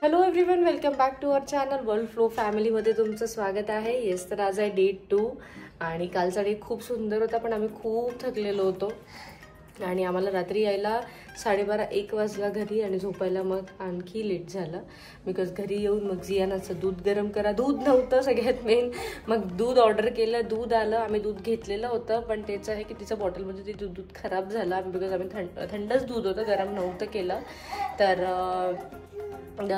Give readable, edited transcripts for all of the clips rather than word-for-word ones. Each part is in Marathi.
Hello everyone, welcome back to our channel world flow फॅमिलीमध्ये तुमचं स्वागत आहे. येस, तर आज आहे डे 2 आणि कालचा डे खूप सुंदर होता, पण आम्ही खूप थकलेलो होतो आणि आम्हाला रात्री यायला 12:30-1 वाजला घरी आणि झोपायला मग आणखी लेट झालं. बिकॉज घरी येऊन मग जियानाचं दूध गरम करा, दूध नव्हतं सगळ्यात मेन. मग दूध ऑर्डर केलं, दूध आलं. आम्ही दूध घेतलेलं होतं, पण त्याचं आहे की तिच्या बॉटलमध्ये ते दूध खराब झालं. बिकॉज आम्ही थंडच दूध होतं, गरम नव्हतं केलं. तर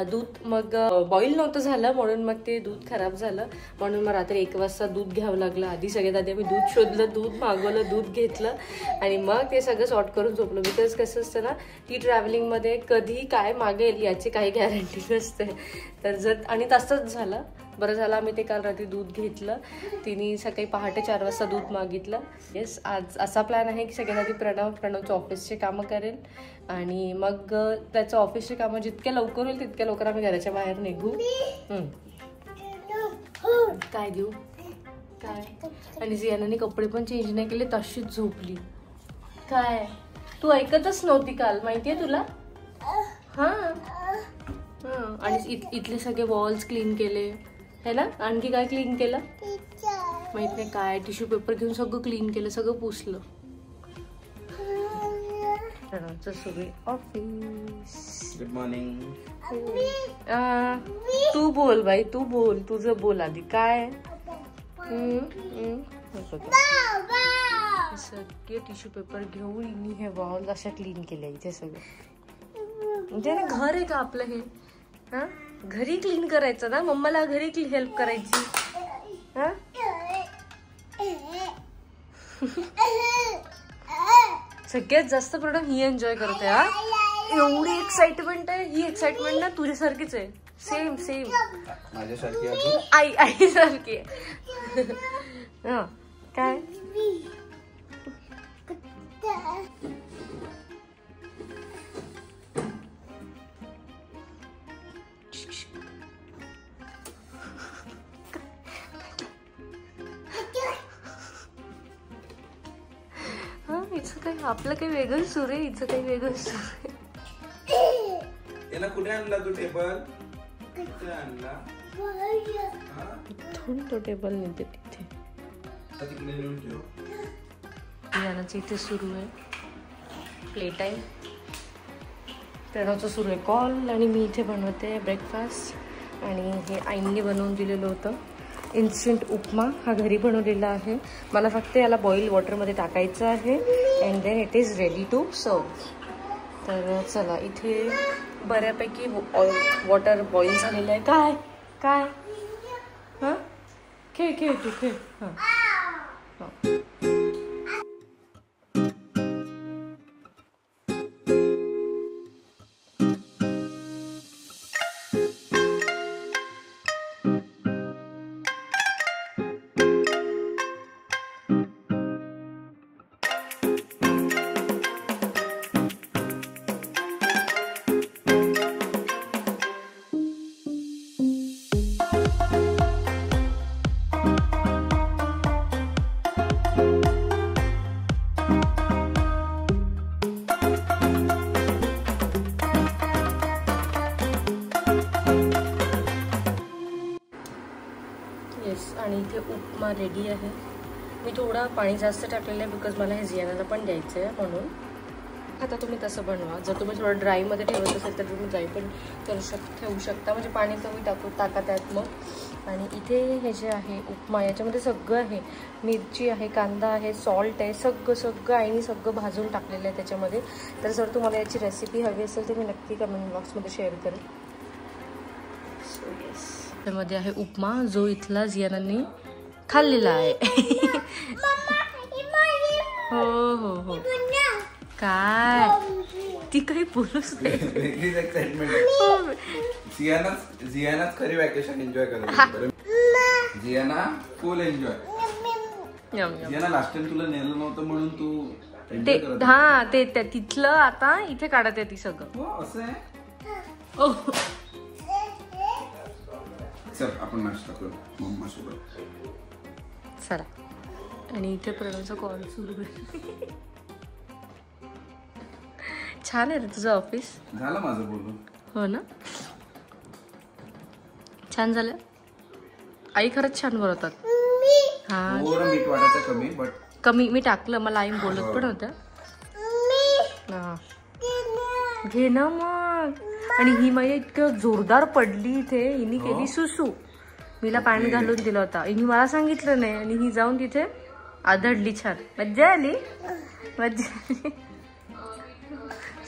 दूध मग बॉईल नव्हतं झालं, म्हणून मग ते दूध खराब झालं. म्हणून मग रात्री 1 वाजता दूध घ्यावं लागलं. आधी सगळ्यात आधी आम्ही दूध शोधलं, दूध मागवलं, दूध घेतलं आणि मग ते सगळं सॉर्ट करून झोपलं. बिकॉज कसं असतं ना, ती ट्रॅव्हलिंगमध्ये कधी काय मागेल याची काही गॅरंटी नसते. तर आणि तसंच झालं. बरं झालं आम्ही ते काल रात्री दूध घेतलं. तिने सकाळी पहाटे 4 वाजता दूध मागितलं. येस, आज असा प्लॅन आहे की सगळ्यात आधी प्रणवचं ऑफिसचे कामं करेल आणि मग त्याचं ऑफिसचे कामं जितक्या लवकर होईल तितक्या लवकर आम्ही घराच्या बाहेर निघू. काय देऊ काय? आणि जियानाने कपडे पण चेंज नाही केले, तशीच झोपली. काय तू ऐकतच नव्हती काल, माहितीये तुला? हां आणि इथले सगळे वॉल्स क्लीन केले है ना. आणखी काय क्लीन केलं माहित नाही काय. टिश्यू पेपर घेऊन सगळं क्लीन केलं, सगळं पुसलं. ऑफिस. Good morning. तू बोल बाई, तू बोल, तुझं बोल आधी. काय सगळे टिश्यू पेपर घेऊन हे वॉल अशा क्लीन केल्या इथे सगळं. म्हणजे घर आहे का आपलं हे? हा, घरी क्लीन करायचं ना, मम्माला घरी हेल्प करायची. हा सगळ्यात जास्त प्रॉब्लेम ही एन्जॉय करते. हा, एवढी एक्साइटमेंट आहे. ही एक्साइटमेंट ना तुझ्यासारखीच आहे. सेम सेम माझ्यासारखी, आई सारखी आहे. हा काय हिचं काही आपलं काही वेगळं सुरू आहे, हिचं काही वेगळं सुरू आहे. याला कुठे आणला तू टेबल? कुठे आणला? तो टेबल नेते तिथे. तिकडे नेऊन ठेव. यानाचं इथे सुरू आहे प्ले टाईम. प्रणवचं सुरू आहे कॉल आणि मी इथे बनवते ब्रेकफास्ट. आणि हे आईंनी बनवून दिलेलं होतं इन्स्टंट उपमा. हा घरी बनवलेला आहे. मला फक्त याला बॉईल वॉटरमध्ये टाकायचं आहे and then it is ready to serve. तर चला, इथे बऱ्यापैकी वॉटर बॉईल झालेलं आहे. काय काय हां खेळ तू खेळ. हां हां आणि इथे उपमा रेडी आहे. मी थोडा पाणी जास्त टाकलेलं आहे बिकॉज मला हे जियानाला पण द्यायचं आहे म्हणून. आता तुम्ही तसं बनवा. जर तुम्ही थोडं ड्रायमध्ये ठेवत असेल तर तुम्ही ड्राय पण ठेवू शकता, म्हणजे पाणी कमी टाका त्यात मग. आणि इथे हे जे आहे उपमा, याच्यामध्ये सगळं आहे. मिरची आहे, कांदा आहे, सॉल्ट आहे, सगळं आईने सगळं भाजून टाकलेलं आहे त्याच्यामध्ये. तर जर तुम्हाला याची रेसिपी हवी असेल तर मी नक्की कमेंट बॉक्समध्ये शेअर करेन. सो येस, त्यामध्ये आहे उपमा जो इथला जियानांनी खाल्लेला आहे. हो हो हो. काय ती काही बोलूच नाही. जियानाच खरी वॅकेशन एन्जॉय करायची. जियाना फुल एन्जॉय. जियाना लास्ट टाइम तुला नेलं नव्हतं म्हणून तू ते हा ते तिथलं आता इथे काढत आहे ती सगळं. असं आहे. चल आपण नाश्ता करू मम्मा सोबत. चला. आणि इथे प्रणवचा कॉल सुरू आहे. छान आहे रे तुझं ऑफिस. झालं माझं बोलून. हो ना. छान झालं. आई खरंच छान बनवतात. हा मीठ वाटायचं कमी, बट कमी मी टाकलं. मला आई बोलत पण होतं. घे ना मग. आणि ही माझी इतकं जोरदार पडली इथे. हिने केली सुसू. मीला पाणी घालून दिला होता. हिने मला सांगितलं नाही आणि ही जाऊन तिथे आदळली. छान मज्जा आली.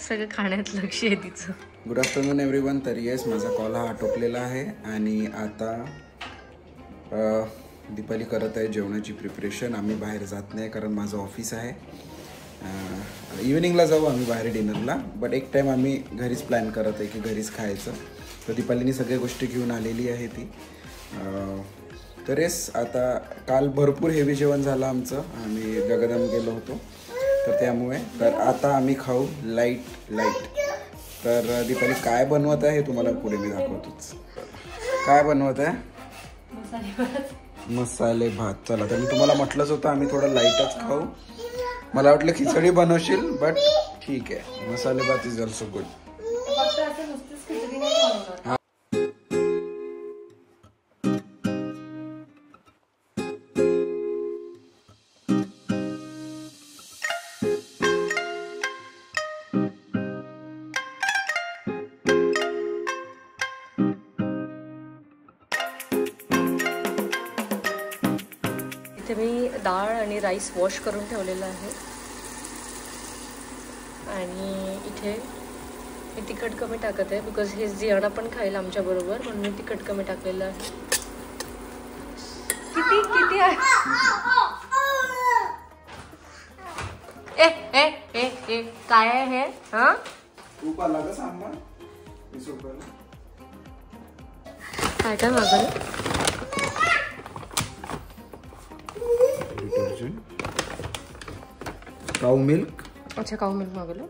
सगळं खाण्यात लक्ष आहे तिचं. Good afternoon everyone. तर येस, माझा कॉल हा आटोपलेला आहे आणि आता दीपाली करत आहे जेवणाची प्रिपरेशन. आम्ही बाहेर जात नाही कारण माझं ऑफिस आहे. इव्हिनिंगला जाऊ आम्ही बाहेर डिनरला, बट एक टाईम आम्ही घरीच प्लॅन करत आहे की घरीच खायचं. तर दीपालीने सगळ्या गोष्टी घेऊन आलेली आहे ती. तर येस, आता काल भरपूर हेवी जेवण झालं आमचं. आम्ही गगनम गेलो होतो तर त्यामुळे. तर आता आम्ही खाऊ लाईट. तर दीपाली काय बनवत आहे हे तुम्हाला पुढे मी दाखवतोच. काय बनवत आहे? मसाले भात. चला, तर मी तुम्हाला म्हटलंच होतं आम्ही थोडं लाईटच खाऊ. मला वाटलं खिचडी बनवशील, बट ठीक आहे, मसाले भात इज ऑल्सो गुड. इथे मी डाळ आणि राईस वॉश करून ठेवलेला आहे. आणि इथे मी तिखट कमी टाकत आहे बिकॉज हे जियाना पण खायला आमच्या बरोबर, म्हणून मी तिखट कमी टाकलेलं आहे. किती आहे? ए काय आहे हे? हा तूप आला का सांबार? काय काय मागवलं? काऊ मिल्क. अच्छा, काऊ मिल्क मागवलं.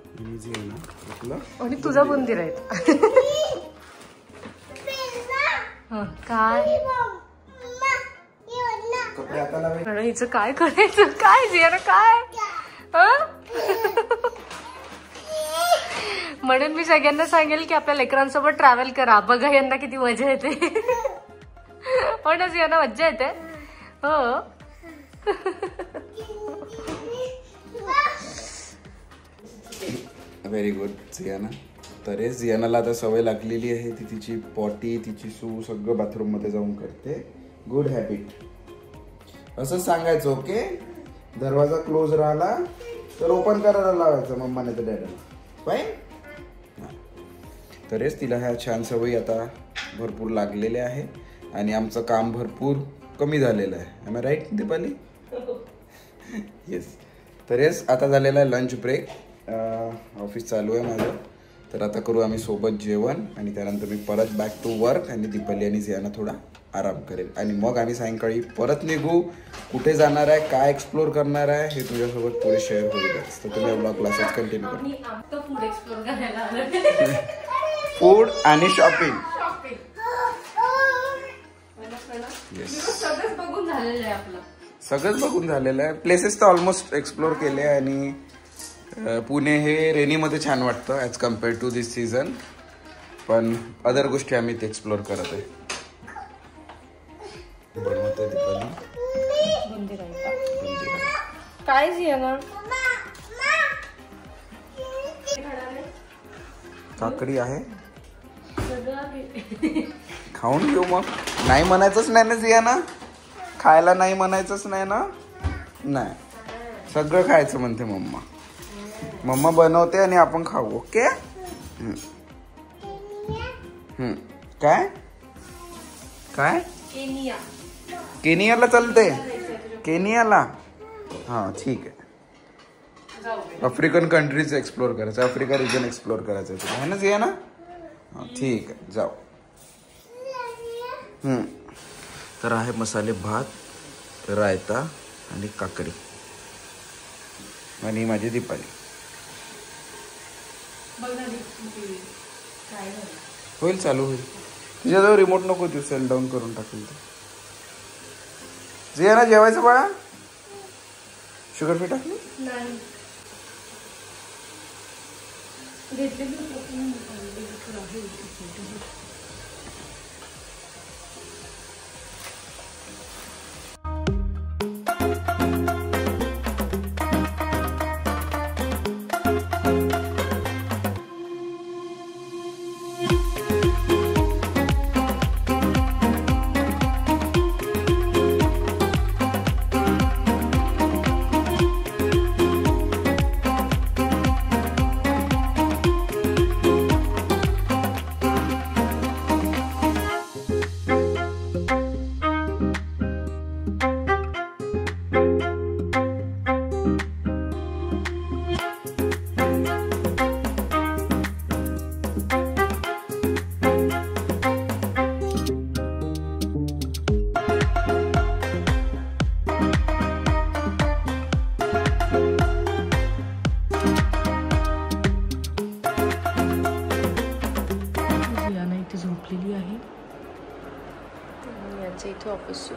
आणि तुझा बुंदीर आहे. काय कपडे आता लावायचे. हिचं काय करायचं? काय जियाना काय? म्हणून मी सगळ्यांना सांगेल की आपल्या लेकरांसोबत ट्रॅव्हल करा. बघा यांना किती मजा येते. हो ना जियाना, मज्जा येते. हो. Very good Jiyana. तर हे जियानाला आता सवय लागलेली आहे. ती तिची पॉटी, तिची सू सगळं बाथरूम मध्ये जाऊन करते. Good habit. असं सांगायचं, ओके? दरवाजा क्लोज राहिला तर ओपन करायला लावायचं मम्माने तर डॅडीला. फाईन. तरीच तिला ह्या छान सवयी आता भरपूर लागलेल्या आहे आणि आमचं काम भरपूर कमी झालेलं आहे. Am I right Deepali? Yes. तरीच आता झालेला आहे लंच ब्रेक. ऑफिस चालू आहे माझं. तर आता करू आम्ही सोबत जेवण आणि त्यानंतर मी परत बॅक टू वर्क आणि दीपाली आणि जियाना थोडा आराम करेल आणि मग आम्ही सायंकाळी परत निघू. कुठे जाणार आहे, काय एक्सप्लोर करणार आहे हे तुझ्यासोबत पुढे शेअर होईलच. तर तुम्ही ब्लॉग क्लासेस कंटिन्यू करा. फूड आणि शॉपिंग. सगळंच बघून झालेलं आहे. प्लेसेस तर ऑलमोस्ट एक्सप्लोर केले आणि पुणे हे रेनीमध्ये छान वाटतं as compared to this season. पण अदर गोष्टी आम्ही ते एक्सप्लोर करत आहे. बनवते दीपाली काय जियाना? काकडी आहे, खाऊन घेऊ. मग नाही म्हणायचंच नाही ना जियाना? खायला नाही म्हणायचंच नाही ना? नाही, सगळं खायचं म्हणते मम्मा. मम्मा बनवते आणि आपण खाऊ, ओके? काय काय केनियाला चालते? केनियाला? हा ठीक आहे. आफ्रिकन कंट्रीज एक्सप्लोर करायचं, आफ्रिका रिजन एक्सप्लोर करायचं तुला है ना जियाना? हा ठीक आहे, जाऊ. तर आहे मसाले भात, रायता आणि काकडी आणि माझी दीपाली. होईल, चालू होईल. तुझ्याजवळ रिमोट नको देऊ, सेल डाऊन करून टाकेल ते. जियाना जेवायचं बाळा? शुगर फ्री टाकली? नाही. ऑफिस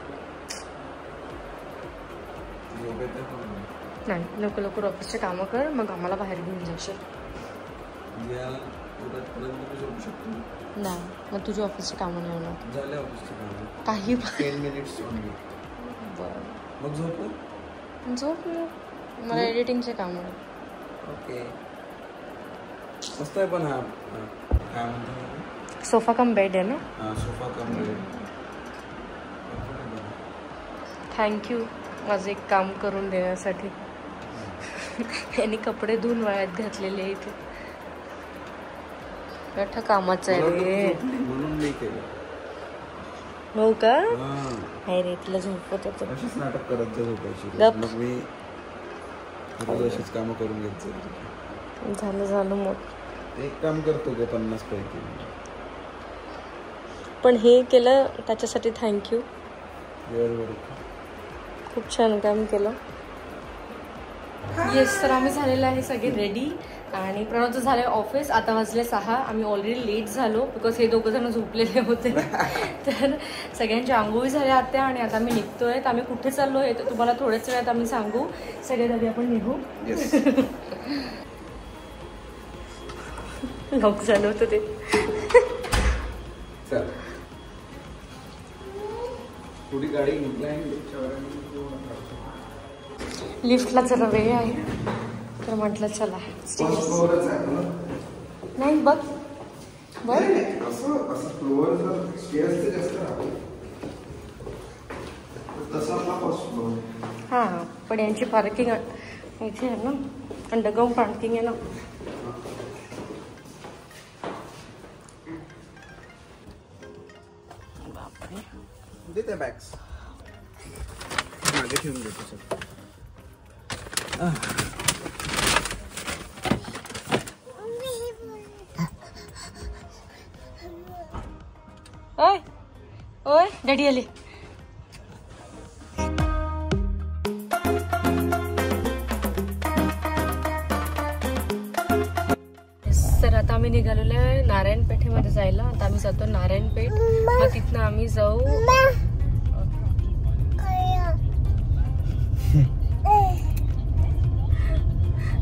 नाही. लवकर लवकर ऑफिसचे कामं कर, मग आम्हाला बाहेर घेऊन जाशील. नाही, मग तुझ्या ऑफिसचे कामं नाही होणार. काही झोप. मला एडिटिंगचे काम आहे. ओके, मस्त आहे. पण हा सोफा कम बेड आहे ना. Sofa cum bed. थँक्यू माझं एक काम करून देण्यासाठी. यांनी कपडे धुवून वाळत घातलेले आहे इथे. मोठं कामाचं आहे रे. म्हणून मी केलं. हो का? नाही रे, तुला झोपत होतं. अशीच नाटक करत झोपायची. मग मी अशीच कामं करून घ्यायचं. झालं मग एक काम करतो ग 50 पैकी. पण हे केलं त्याच्यासाठी थँक्यू. खूप छान काम केलं. येस, तर आम्ही झालेलं आहे सगळे रेडी आणि प्रणवचं झालं आहे ऑफिस. आता वाजले 6. आम्ही ऑलरेडी लेट झालो बिकॉज हे दोघं जण झोपलेले होते. तर सगळ्यांची आंघोळी झाल्या आत्या आणि आता आम्ही निघतोय. तर आम्ही कुठे चाललो आहे तर तुम्हाला थोड्याच वेळात आम्ही सांगू. सगळे घरी आपण निघू. लॉक झालं होतं ते. लिफ्टला जरा वेळ आहे तर म्हटलं चला. नाही बघ हां, पण यांची पार्किंग इथे आहे ना, अंडरग्राऊंड पार्किंग आहे ना. बापरे, देते बॅग्स मागे ठेवून देतो सर. ओय ओय डॅडी आले. तर आता आम्ही निघालेलो आहे नारायण पेठेमध्ये जायला. आता आम्ही जातो नारायण पेठ. मग तिथनं आम्ही जाऊ.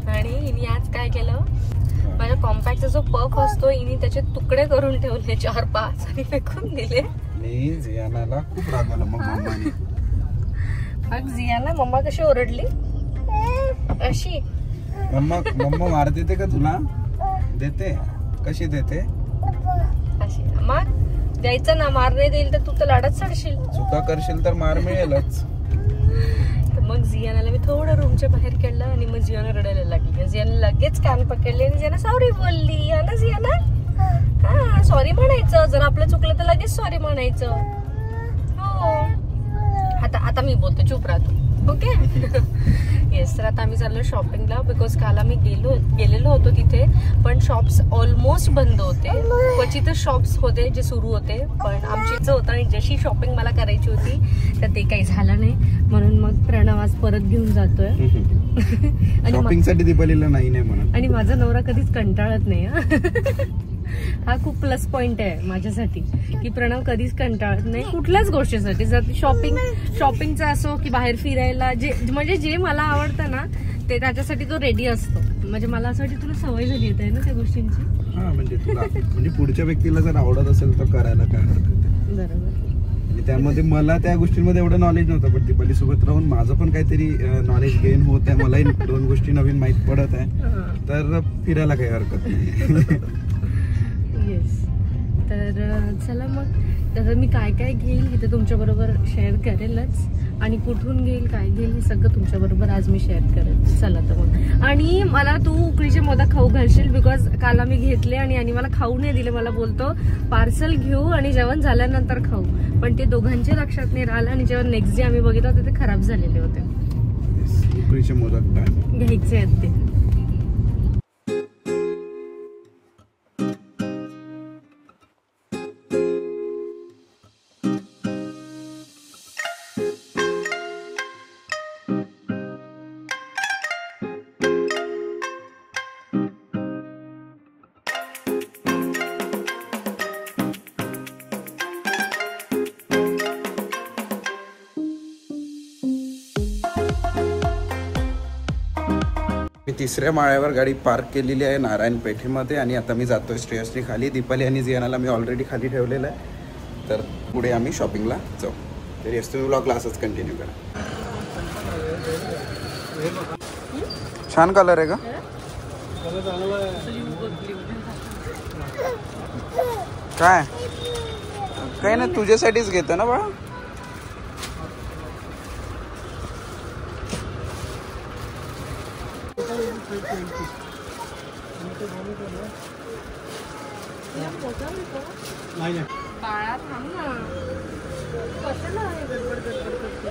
आणि हिने आज काय केलं, माझ्या कॉम्पॅक्टचा जो पफ असतो हिने त्याचे तुकडे करून ठेवले 4-5 आणि फेकून दिले. जियानाला खूप रागवलं मग मम्माने. मग जियाना मम्मा कशी ओरडली अशी. मम्मा मार देते का तुला? देते. कशी देते? अशी. मग द्यायचं ना, मार नाही देईल तर तू तर लाडात चढशील. चुका करशील तर मार मिळेलच. मग जियानाला मी थोडं रूमच्या बाहेर काढलं आणि मग जियाना रडायला लागली. जियाना लगेच कान पकडले आणि जियाना सॉरी बोलली. ना जियाना, हा सॉरी म्हणायचं. जर आपलं चुकलं तर लगेच सॉरी म्हणायचं. हो, आता मी बोलतो, चुप राहतो. ओके. येस, तर आता आम्ही चाललो शॉपिंगला बिकॉज काल आम्ही गेलेलो होतो तिथे, पण शॉप्स ऑलमोस्ट बंद होते. क्वचितच शॉप्स होते जे सुरू होते, पण आमची इच्छा होतं आणि जशी शॉपिंग मला करायची होती तर ते काही झालं नाही. म्हणून मग प्रणव आज परत घेऊन जातोय. शॉपिंगसाठी दीपालीला नाही म्हणत. आणि माझा नवरा कधीच कंटाळत नाही. हा खूप प्लस पॉइंट आहे माझ्यासाठी की प्रणव कधीच कंटाळत नाही कुठल्याच गोष्टीसाठी. जर शॉपिंगचा असो की बाहेर फिरायला, म्हणजे जे मला आवडतं ना ते त्याच्यासाठी तो रेडी असतो. म्हणजे मला असं वाटतं तुला सवय झाली आहे ना त्या गोष्टींची. म्हणजे पुढच्या व्यक्तीला जर आवडत असेल तर करायला काय हरकत आहे. बरोबर. आणि त्यामध्ये मला त्या गोष्टींमध्ये एवढं नॉलेज नव्हतं, पण दीपाली सोबत राहून माझं पण काहीतरी नॉलेज गेन होत आहे. मलाही 2 गोष्टी नवीन माहीत पडत आहे, तर फिरायला काही हरकत नाही. येस, तर चला मग. तर मी काय काय घेईल हे तर तुमच्याबरोबर शेअर करेलच, आणि कुठून घेईल काय घेईल हे सगळं तुमच्याबरोबर आज मी शेअर करेल. चला तर मग. आणि मला तू उकडीचे मोदक खाऊ घालशील बिकॉज काल आम्ही घेतले आणि मला खाऊ नाही दिले. मला बोलतो पार्सल घेऊ आणि जेवण झाल्यानंतर खाऊ, पण ते दोघांच्या लक्षात नाही राहिलं आणि जेव्हा नेक्स्ट डे आम्ही बघितलं तर ते खराब झालेले होते. उकडीचे मोदक घ्यायचे आहेत ते. तिसऱ्या माळ्यावर गाडी पार्क केलेली आहे नारायण पेठेमध्ये आणि आता मी जातोय स्टेअर्सनी खाली. दीपाली आणि जियानाला मी ऑलरेडी खाली ठेवलेलं आहे. तर पुढे आम्ही शॉपिंगला जाऊ. तरी असतो मी व्लॉग क्लासच कंटिन्यू करा. छान कलर आहे का? काय काही नाही तुझ्यासाठीच घेतो ना बाळा. बाळा थांब ना, कशाला आहे गडबड करते?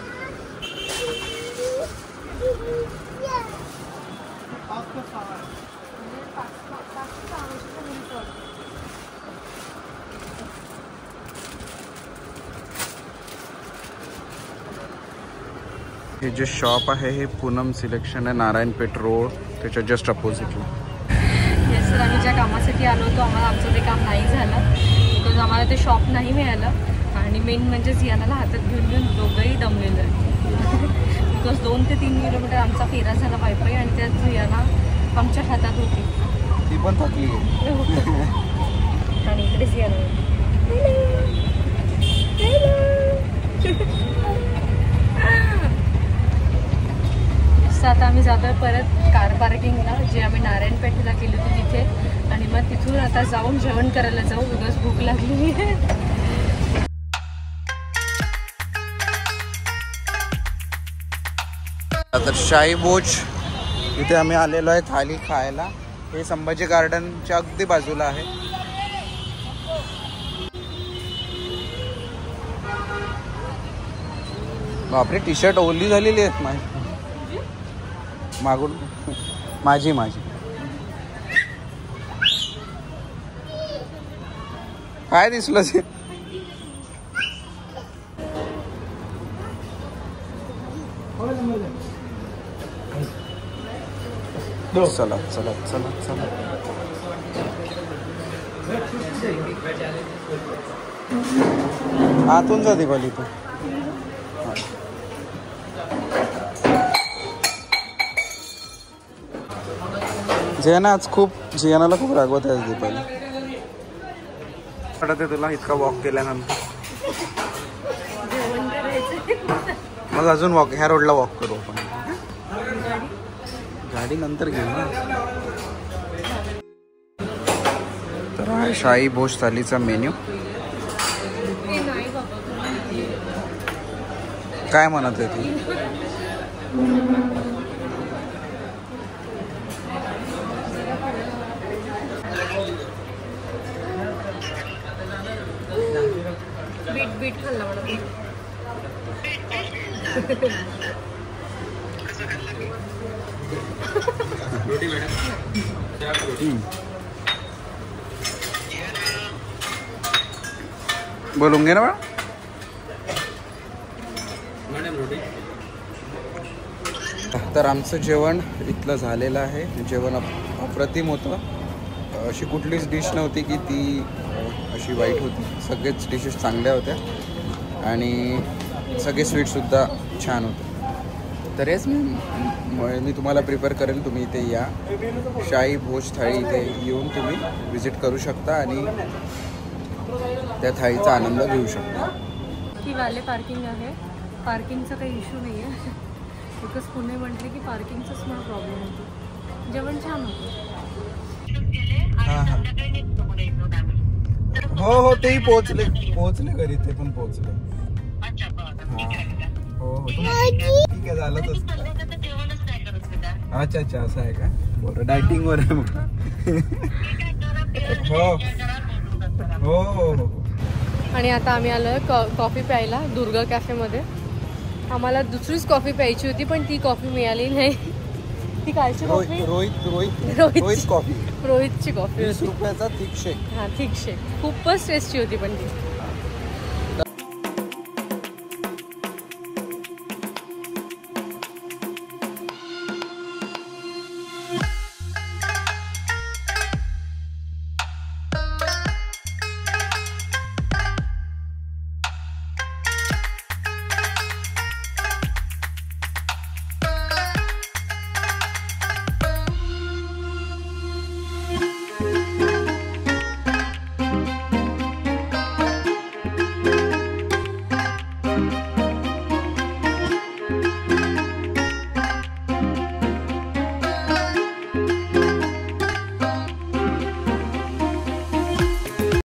हे जे शॉप आहे हे पूनम सिलेक्शन आहे, नारायणपेठ रोड, त्याच्या जस्ट अपोजिटला. येस सर, आम्ही ज्या कामासाठी आलो होतो आम्हाला आमचं ते काम नाही झालं बिकॉज आम्हाला ते शॉप नाही मिळालं. आणि मेन म्हणजे जियानाला हातात घेऊन घेऊन दोघंही दमलेलं आहे बिकॉज 2 ते 3 किलोमीटर आमचा फेरा झाला पायपाई आणि त्यात जियाना आमच्या हातात होती. ती पण थकली आणि इकडे जियाना आता आम्ही जातोय परत कार पार्किंगला, जे आम्ही नारायण पेठेला केली होती तिथे. आणि मग तिथून आता जाऊन जेवण करायला जाऊ बिकॉज भूक लागली आहे. तर शाही भोज इथे आम्ही आलेलो आहे थाली खायला. हे संभाजी गार्डनच्या अगदी बाजूला आहे. बापरे, टी शर्ट ओली झालेली आहेत माझी मागून. माझी काय दिसलं ते? चला चला चला चला. आतून जा दीपाली तू. जियाना आज जियानाला खूप रागवत आहे दीपाली. वाटत तुला इतका वॉक केल्यानंतर? मग अजून वॉक ह्या रोडला वॉक करू आपण. गाडी नंतर घेऊ ना. तर हा शाही भोज थालीचा मेन्यू. काय म्हणत आहे ती? बीट खाल्ला मला. बोलून घे ना बाळा. तर आमचं जेवण इथलं झालेलं आहे. जेवण अप्रतिम होतं. अशी कुठलीच डिश नव्हती की ती अशी वाईट होती. सगळेच डिशेस चांगल्या होत्या आणि सगळे स्वीटसुद्धा छान होते. तर हेच मी तुम्हाला प्रिफर करेल तुम्ही इथे या. शाही भोज थाळी इथे येऊन तुम्ही विजिट करू शकता आणि त्या थाळीचा आनंद घेऊ शकता. ही वाले पार्किंग आहे. पार्किंगचा काही इश्यू नाही आहे बिकॉज पुणे म्हटले की पार्किंगचाच मला प्रॉब्लेम होतो. जेवण छान होतं. हो तेही पोहोचले घरी. ते पण पोहोचले. हो ठीक आहे झालं तसं. अच्छा असं आहे का? बरं डायटिंग वर आहे मग. हो. आणि आता आम्ही आलोय कॉफी प्यायला दुर्गा कॅफेमध्ये. आम्हाला दुसरीच कॉफी प्यायची होती पण ती कॉफी मिळाली नाही. ती कालची कॉफी रोहित कॉफी. रोहितची कॉफी 20 रुपयाचा थिक शेक. हां थिक शेक खूपच टेस्टी होती पण ती.